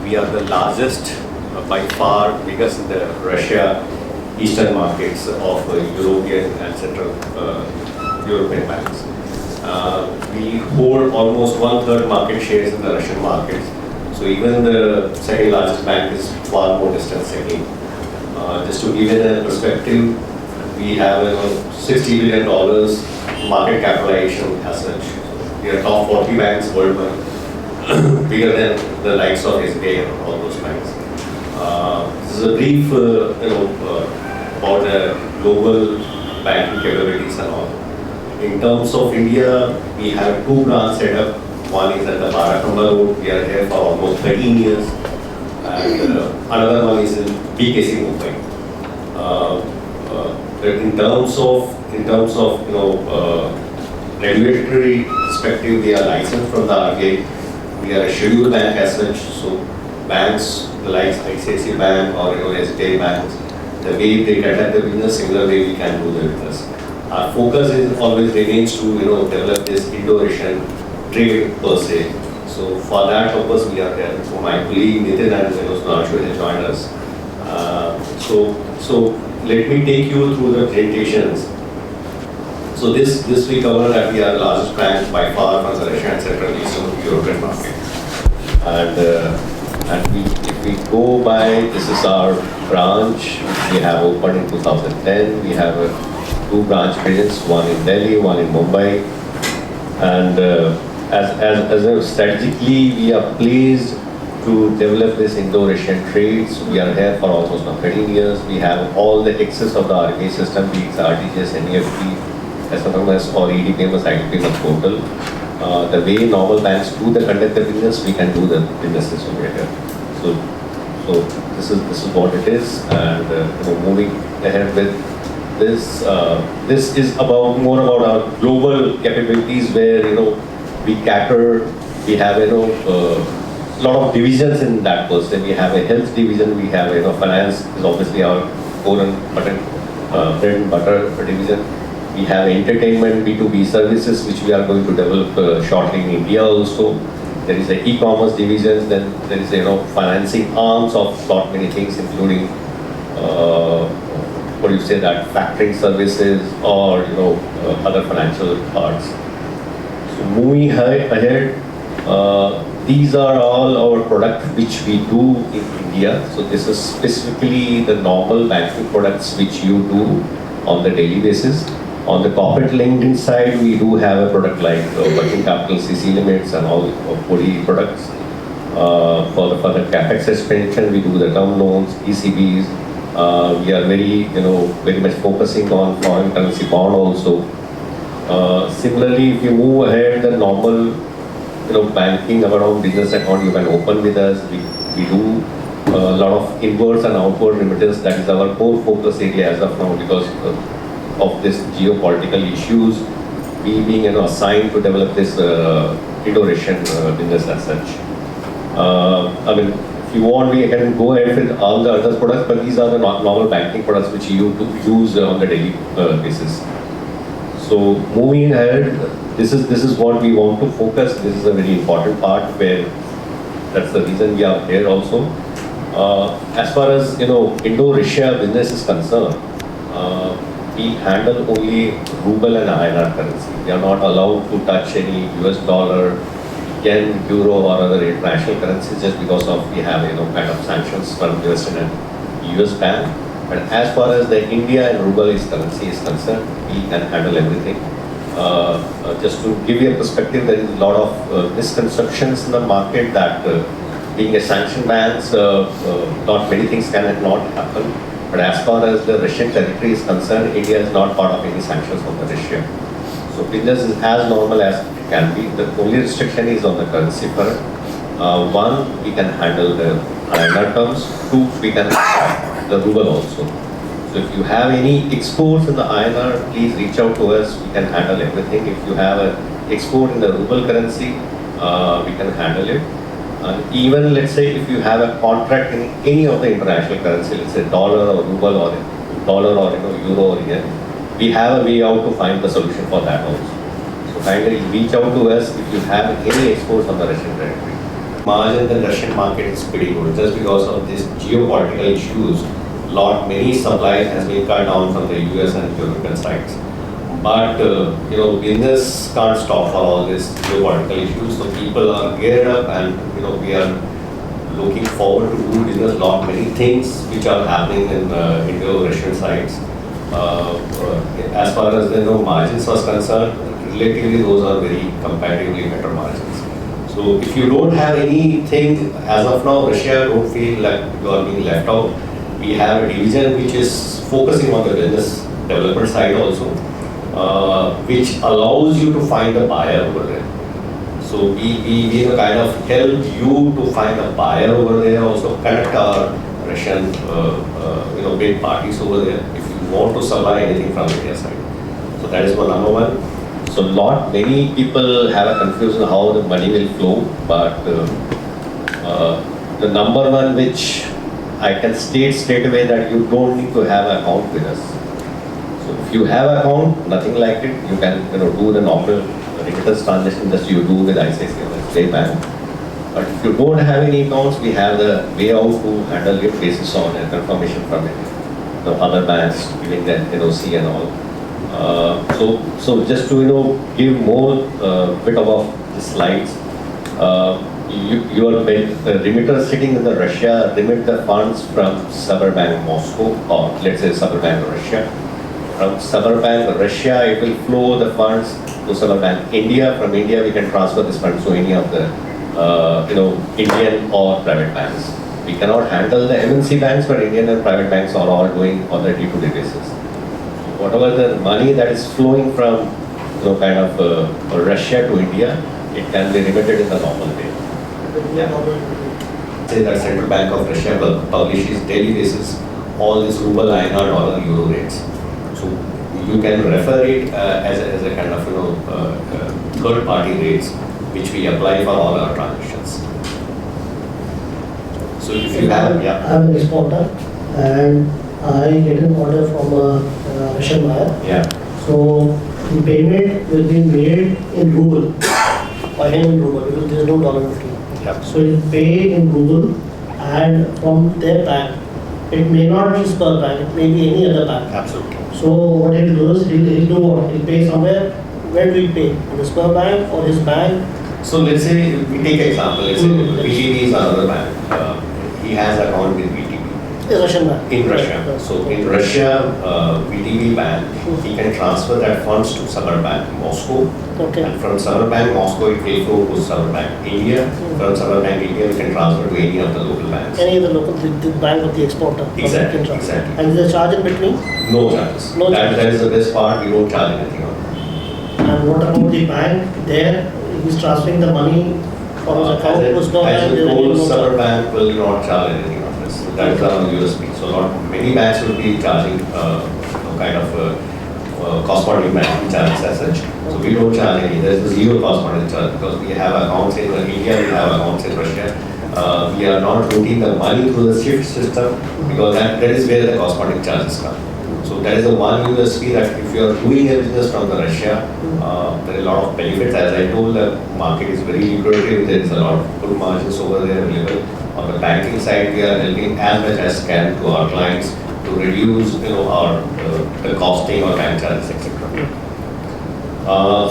We are the largest, by far biggest in the Russia eastern markets of European and Central European banks. We hold almost 1/3 market shares in the Russian markets. So even the second largest bank is far more distant second. Just to give it a perspective, we have $60 billion market capitalization as such. We are top 40 banks worldwide, bigger than the likes of SBI and all those banks. This is a brief, about the global banking capabilities and all. In terms of India, we have 2 branches set up. One is at the Barakamla Road. We are here for almost 13 years, and another one is in BKC Mumbai. In terms of regulatory perspective, we are licensed from the RBI. We are a scheduled bank as such. So banks like ICICI Bank or SBI banks, the way they conduct the business, similar way we can do the business. Our focus is always remains to develop this Indo-Russian trade per se. So for that purpose we are there. So my colleague Nitin and Sudhanshu has joined us. So let me take you through the presentations. So this we cover that we are the largest bank by far from the Russian and Central Eastern European market. And if we go by, this is our branch which we have opened in 2010. We have 2 branch presence, one in Delhi, one in Mumbai. And as a strategically, we are pleased to develop this Indo-Russian trades. We are here for almost 13 years. We have all the access of the RBI system, be it RTGS, NEFT, SMS or EDPMS, IDPMS portal. The way normal banks do the conduct the business, we can do the businesses over here. So this is what it is, and moving ahead with this. This is more about our global capabilities, where we cater. We have lot of divisions in that person. We have a health division. We have finance is obviously our core and bread and butter division. We have entertainment B2B services which we are going to develop shortly in India also. There is a e-commerce division, then there is financing arms of lot many things, including what do you say, that factoring services or other financial parts. So moving ahead, these are all our products which we do in India. So this is specifically the normal banking products which you do on the daily basis. On the corporate lending side, we do have a product like working capital CC limits and all body products. For the capex expansion, we do the term loans, ECBs. We are very much focusing on foreign currency bond also. Similarly, if you move ahead, the normal banking around business account you can open with us. We do a lot of inwards and outward remittance. That is our core focus area as of now, because of this geopolitical issues. We being assigned to develop this Indo-Russian business as such. I mean, if you want, we can go ahead with all the other products, but these are the normal banking products which you use on the daily basis. So moving ahead, this is what we want to focus. This is a very important part where that's the reason we are here also. As far as Indo-Russia business is concerned, we handle only ruble and INR currency. We are not allowed to touch any US dollar, yen, euro or other international currencies just because of we have kind of sanctions from US and US ban. But as far as the India and ruble currency is concerned, we can handle everything. Just to give you a perspective, there is a lot of misconceptions in the market that being a sanction bans, not many things can not happen. But as far as the Russian territory is concerned, India is not part of any sanctions from the Russia. So business is as normal as it can be. The only restriction is on the currency front. One, we can handle the INR terms. Two, we can handle the ruble also. So if you have any exports in the INR, please reach out to us. We can handle everything. If you have an export in the ruble currency, we can handle it. And even let's say if you have a contract in any of the international currency, let's say dollar or ruble or euro or yen, we have a way out to find the solution for that also. So kindly reach out to us if you have any exports on the Russian territory. Margin in the Russian market is pretty good. Just because of these geopolitical issues, many supplies has been cut down from the US and European sides. But business can't stop for all these geopolitical issues. So people are geared up, and we are looking forward to do business. Many things which are happening in Indo-Russian sides. As far as margins was concerned, relatively those are very comparatively better margins. So if you don't have anything as of now, Russia, don't feel like you are being left out. We have a division which is focusing on the business development side also. Which allows you to find a buyer over there. So we kind of help you to find a buyer over there, also connect our Russian big parties over there if you want to supply anything from India side. So that is number one. So many people have a confusion how the money will flow, but the number one which I can state straight away that you don't need to have an account with us. If you have account, nothing like it, you can do the normal remittance transaction that you do with ICICI or SBI Bank. But if you don't have any accounts, we have the way out to handle it basis on a confirmation from the other banks giving the NOC and all. So just to give more bit about the slides. Your remitter sitting in the Russia remit the funds from Saberbank Moscow, or let's say Saberbank Russia. From Saberbank Russia, it will flow the funds to Saberbank India. From India, we can transfer this funds to any of the Indian or private banks. We cannot handle the MNC banks, but Indian and private banks are all doing on a day-to-day basis. Whatever the money that is flowing from Russia to India, it can be remitted in the normal way. Say that Central Bank of Russia publishes daily basis all these ruble, INR, dollar, euro rates. So you can refer it as a kind of third-party rates which we apply for all our transactions. So if you have, I'm an exporter and I get an order from a Russian buyer. Yeah. So the payment will be made in ruble, by him in ruble, because there is no dollar between. Yeah. So he'll pay in ruble and from their bank. It may not be Spur Bank, it may be any other bank. Absolutely. So what he'll do is he'll do what? He'll pay somewhere. Where do we pay? In the Spur Bank or his bank? So let's say we take example. Let's say VTB is another bank. He has account with VTB. The Russian bank. In Russia. Right. So in Russia, VTB bank, he can transfer that funds to Samar Bank, Moscow. Okay. And from Samar Bank, Moscow, it will go to Samar Bank, India. From Samar Bank, India, we can transfer to any of the local banks. Any of the local, the bank of the exporter. Exactly, Can transfer. exactly. And there's a charge in between? No charges. No That charges. is the best part. We don't charge anything on it. And what about the bank there? He's transferring the money from his account to Spur Bank. As a there will be whole, no Samar charge. Bank will not charge anything on this. So that is our USP. So many banks will be charging kind of corresponding banking charges as such. So we don't charge any. There is a zero corresponding charge because we have accounts in India, we have accounts in Russia. We are not routing the money through the SWIFT system because that is where the corresponding charges come. So that is the one USP that if you are doing a business from the Russia, there are a lot of benefits. As I told, the market is very lucrative. There is a lot of good margins over there available. On the banking side, we are helping as much as can to our clients to reduce, our the costing or bank charges, etc.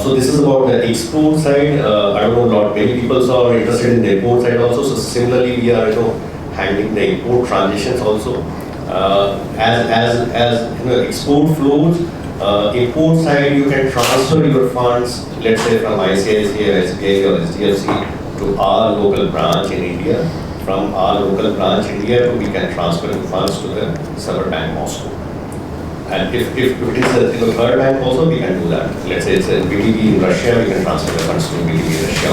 So this is about the export side. I don't know, not many people are interested in the import side also. So similarly, we are handling the import transactions also. As export flows, import side you can transfer your funds, let's say from ICICI or SBI or HDFC to our local branch in India. From our local branch in India, we can transfer the funds to the Samar Bank Moscow. And if it is a third bank also, we can do that. Let's say it's a BDB in Russia, we can transfer the funds to BDB in Russia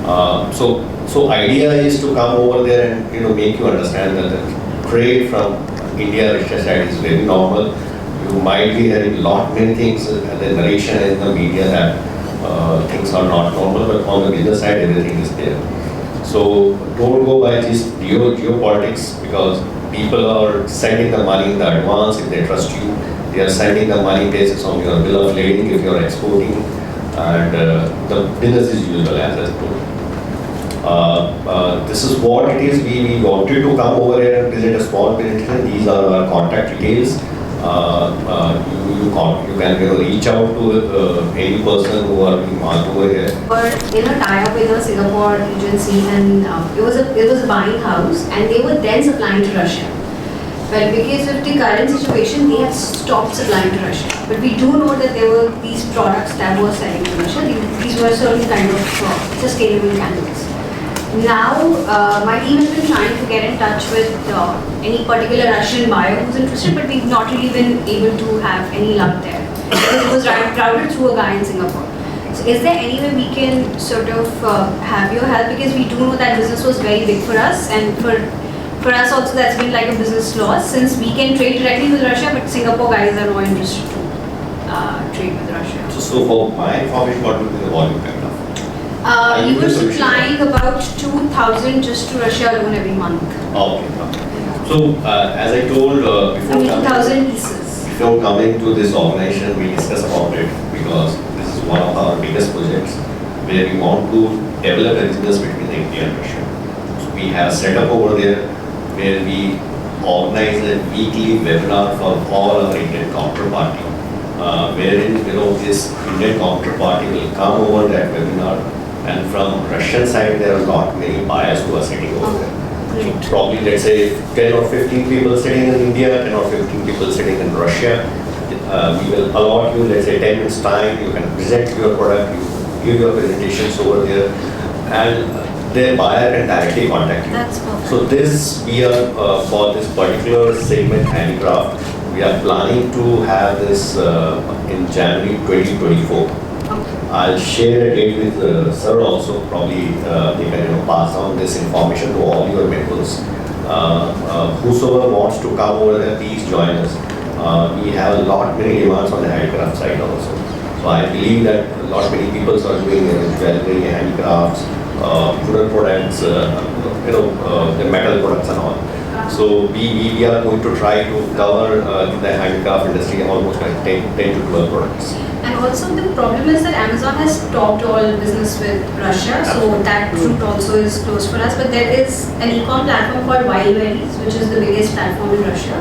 also. So idea is to come over there and make you understand that the trade from India-Russia side is very normal. You might be hearing many things, the narration in the media that things are not normal, but on the business side, everything is there. So don't go by this geopolitics because people are sending the money in the advance if they trust you. They are sending the money based on your bill of lading if you are exporting, and the business is usual as I told. This is what it is. We wanted to come over here and present a small presentation. These are our contact details. You can reach out to any person who are being marked over here. Were tie up with a Singapore agency, and it was a buying house, and they were then supplying to Russia. Well, because of the current situation, they had stopped supplying to Russia. But we do know that there were these products that were selling to Russia. These were certain kind of sustainable candles. Now, my team has been trying to get in touch with any particular Russian buyer who's interested, but we've not really been able to have any luck there. Because it was routed through a guy in Singapore. So is there any way we can sort of have your help? Because we do know that business was very big for us, and for us also that's been like a business loss since we can trade directly with Russia, but Singapore guys are more interested to trade with Russia. So for my information, what would be the volume kind of? We were supplying about 2,000 just to Russia alone every month. Okay. So as I told before, 2,000 pieces. Before coming to this organization, we discussed about it because this is one of our biggest projects where we want to develop a business between India and Russia. So we have set up over there where we organize a weekly webinar for all our Indian counterparty, wherein this Indian counterparty will come over that webinar. And from Russian side, there are not many buyers who are sitting over there. So probably, let's say, 10 or 15 people sitting in India, 10 or 15 people sitting in Russia. We will allot you, let's say, 10 minutes time. You can present your product, you give your presentations over there, and the buyer can directly contact you. That's perfect. So this, we are, for this particular segment, handicraft, we are planning to have this in January 2024. I'll share a date with sir also. Probably they can pass on this information to all your members. Whosoever wants to come over there, please join us. We have many demands on the handicraft side also. So I believe that many people are doing jewelry, handicrafts, wooden products, the metal products and all. So we are going to try to cover in the handicraft industry almost like 10 to 12 products. And also the problem is that Amazon has stopped all business with Russia, so that route also is closed for us. But there is an e-com platform called Wildberries, which is the biggest platform in Russia.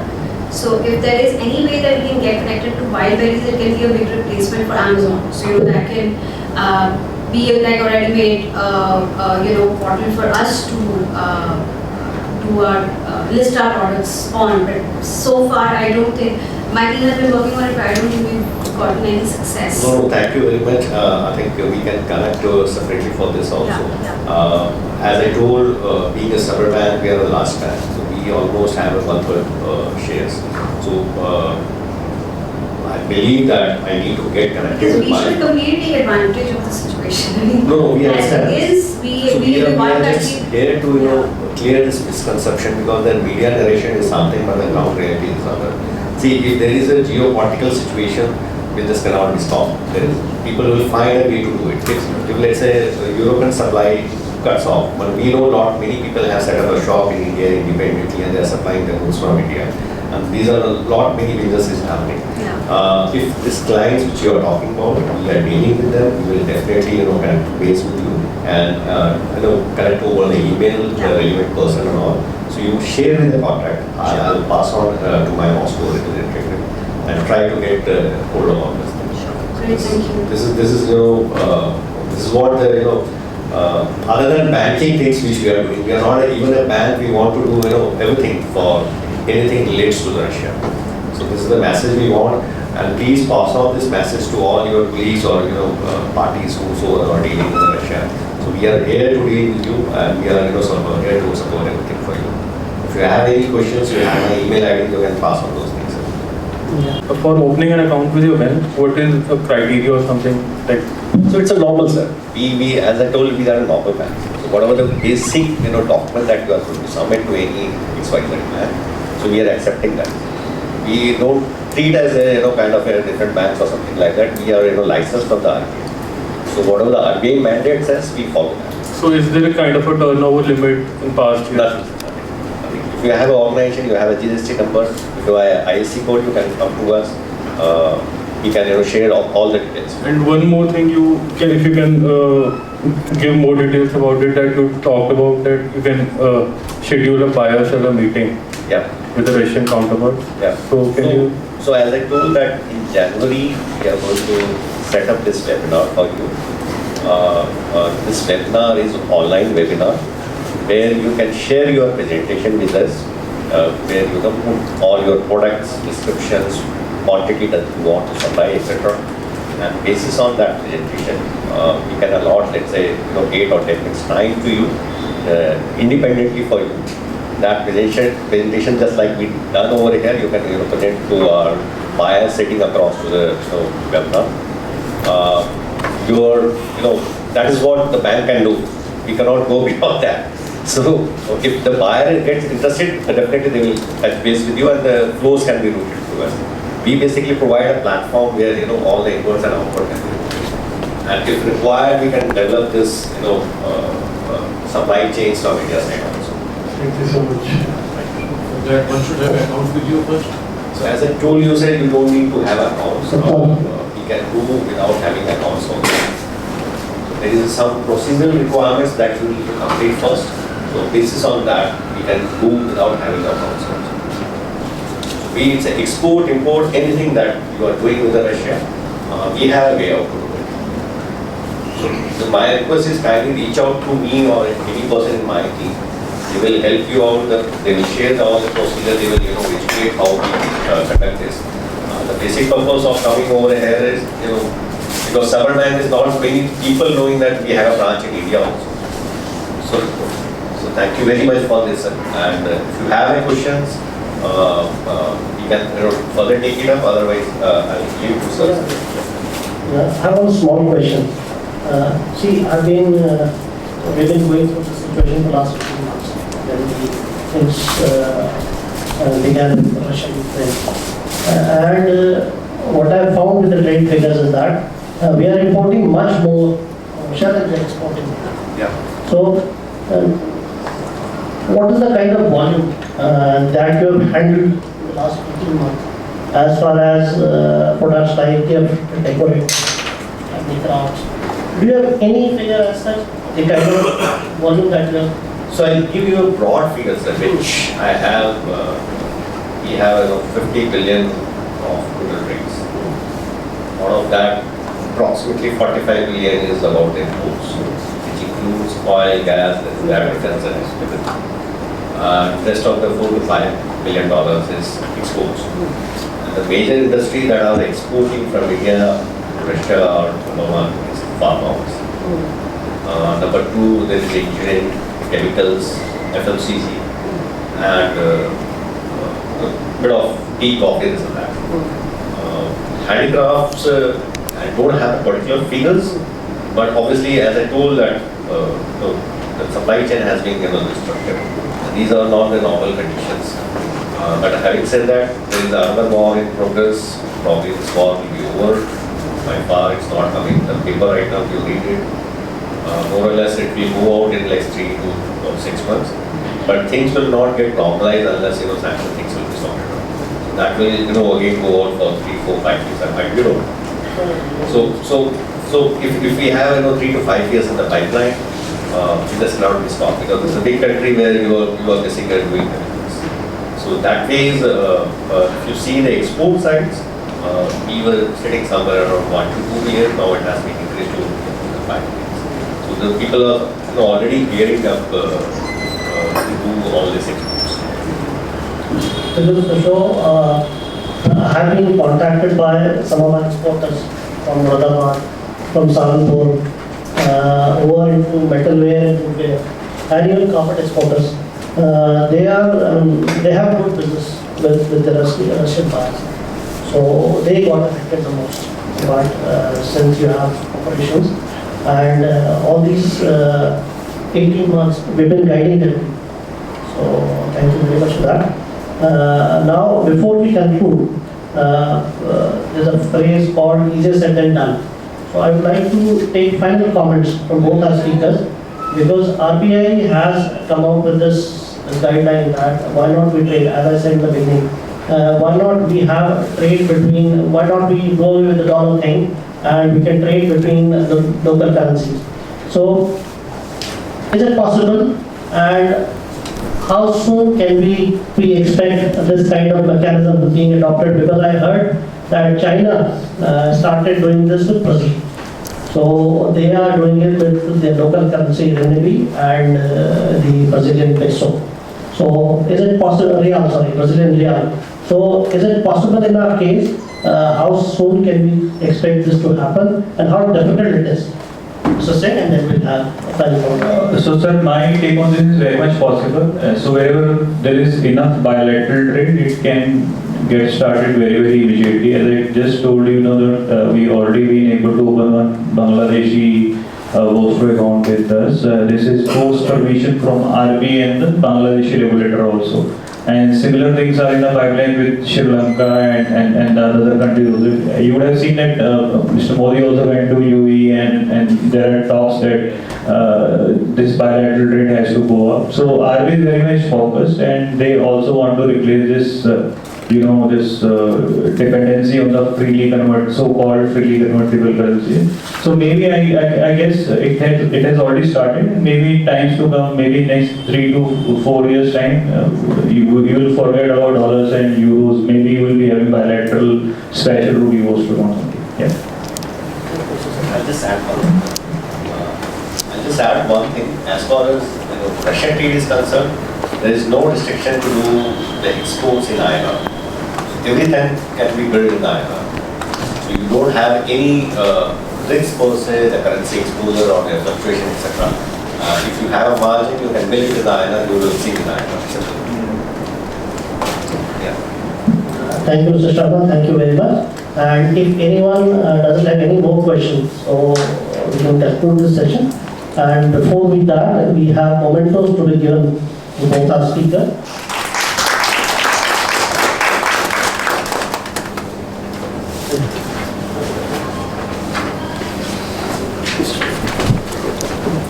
So if there is any way that we can get connected to Wildberries, it can be a big replacement for Amazon. So that can be like a ready-made portal for us to do our list our products on. But so far, I don't think my team has been working on it, but I don't think we've gotten any success. No, thank you very much. I think we can connect separately for this also. Yeah. As I told, being a suburb bank, we are the last bank, so we almost have a 1/3 shares. So I believe that I need to get connected Because with we my. should completely take advantage of the situation. No, we As understand. it is, we So we live in one are just country. here to clear this misconception, because the media narration is something but the ground reality is another. See, if there is a geopolitical situation, business cannot be stopped. People will find a way to do it. If let's say European supply cuts off, but we know not many people have set up a shop in India independently and they are supplying the goods from India. And these are a lot many businesses happening. Yeah. If these clients which you are talking about, we are dealing with them, we will definitely connect base with you and connect over the email, the relevant person and all. So you share with the contract. I'll pass on to my Moscow representative and try to get hold of all this thing. Great, thank you. This is what the other than banking things which we are doing. We are not even a bank. We want to do everything for anything relates to Russia. So this is the message we want, and please pass on this message to all your colleagues or parties who are dealing with Russia. So we are here to deal with you, and we are here to support everything for you. If you have any questions, you have my email ID. You can pass on those things. For opening an account with your bank, what is a criteria or something like? So it's a normal, sir. We as I told you, we are a normal bank. So whatever the basic document that you are going to submit to any XYZ bank, so we are accepting that. We don't treat as a kind of a different banks or something like that. We are licensed from the RBI. So whatever the RBI mandate says, we follow that. So is there a kind of a turnover limit in past years? Nothing. If you have an organization, you have a GST number, if you have an ISC code, you can come to us. We can share all the details. And one more thing, if you can give more details about it, that you talked about that you can schedule a buyer seller meeting. Yeah. With the Russian counterpart. Yeah. So as I told that in January we are going to set up this webinar for you. This webinar is online webinar where you can share your presentation with us, where you can put all your products, descriptions, quantity that you want to supply, etc. And basis on that presentation, we can allot, let's say, 8 or 10 minutes time to you independently for you. That presentation just like we done over here, you can present to our buyers sitting across to the webinar. That is what the bank can do. We cannot go beyond that. So if the buyer gets interested, definitely they will touch base with you and the flows can be routed to us. We basically provide a platform where all the inwards and outward can be routed. And if required, we can develop this supply chains from India's side also. Thank you so much. That one should have account with you first. So as I told you, sir, you don't need to have accounts. We can do without having accounts also. So there is some procedural requirements that you need to complete first. So basis on that, we can do without having accounts also. So be it export, import, anything that you are doing with Russia, we have a way out to do it. So my request is kindly reach out to me or any person in my team. They will help you out, they will share all the procedure, they will educate how we conduct this. The basic purpose of coming over here is, because Suburban Bank is not many people knowing that we have a branch in India also. So thank you very much for this, sir. And if you have any questions, you can further take it up, otherwise I will leave to sir. I have one small question. See, we've been going through the situation for the last 15 months. When things began with Russia-Ukraine. And what I have found with the trade figures is that we are importing much more Russia than we are exporting. Yeah. So, what is the kind of volume that you have handled in the last 18 months as far as products like gift, decorate, and the crafts. Do you have any figure as such, the kind of volume that you have? So I'll give you a broad figure, sir, which I have, we have 50 billion of total drinks. Out of that, approximately 45 billion is about imports, which includes oil, gas, lubricants and everything. Rest of the $4 to $5 billion is exports. And the major industry that are exporting from India, Russia or number one is farmhouse. Number two, there is engineering, chemicals, FMCG, and a bit of tea, coffee, this and that. Handicrafts, I don't have the particular figures, but obviously, as I told that the supply chain has been disrupted. These are not the normal conditions. But having said that, there is another war in progress. Probably this war will be over. By far, it's not coming. The paper right now, you read it. More or less, it will move out in like 3 to 6 months. But things will not get normalized unless sanction things will be sorted out. So that will again go on for 3, 4, 5 years. And I don't know. So if we have 3 to 5 years in the pipeline, this cannot be stopped because it's a big country where you are missing and doing things. So that way, if you see the export sides, we were sitting somewhere around 1 to 2 years. Now it has been increased to 5 years. So the people are already gearing up to do all this exports. So, I have been contacted by some of our exporters from Radhaman, from Saharanpur, who are into metalware and footwear, and even carpet exporters. They have good business with the Russian buyers. So they got affected the most. But since you have operations and all these 18 months, we've been guiding them. So thank you very much for that. Now, before we conclude, there's a phrase called easier said than done. So I would like to take final comments from both our speakers, because RBI has come out with this guideline that why not we trade, as I said in the beginning, why not we have trade between, why not we go with the dollar thing and we can trade between the local currencies. So is it possible, and how soon can we expect this kind of mechanism being adopted? Because I heard that China started doing this with Brazil. So they are doing it with their local currency renminbi and the Brazilian peso. So is it possible, Brazilian real. So is it possible in our case, how soon can we expect this to happen and how difficult it is? So say, and then we'll have a final comment. So sir, my take on this is very much possible. So wherever there is enough bilateral trade, it can get started very, very immediately. As I just told you, that we already been able to open one Bangladeshi Vostro account with us. This is post permission from RBI and the Bangladeshi regulator also. And similar things are in the pipeline with Sri Lanka and the other countries. You would have seen that Mr. Modi also went to UAE and there are talks that this bilateral trade has to go up. So RBI is very much focused, and they also want to replace this, this dependency on the so-called freely convertible currency. So maybe I guess it has already started. Maybe times to come, maybe next 3 to 4 years time, you will forget about dollars and euros. Maybe you will be having bilateral special rupee Vostro or something. Yeah. I'll just add one thing. As far as Russian trade is concerned, there is no restriction to do the exports in INR. Everything can be built in INR. So you don't have any risk per se, the currency exposure or the fluctuation, etc. If you have a margin, you can build it in INR, you will see in INR. Thank you, Mr. Sharma. Thank you very much. And if anyone doesn't have any more questions, so we can conclude this session. And before we start, we have mementos to be given to both our speakers.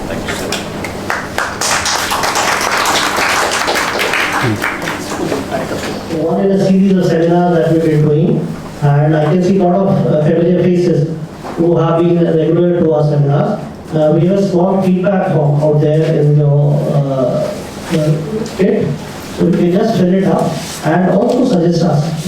Thank you, sir. been a series of seminars that we've been doing, and I can see a lot of familiar faces who have been regular to our seminars. We have a small feedback form out there in your kit, so you can just fill it up and also suggest us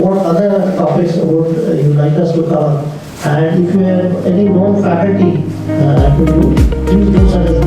what other topics would you like us to cover. And if you have any known faculty to do, please do suggest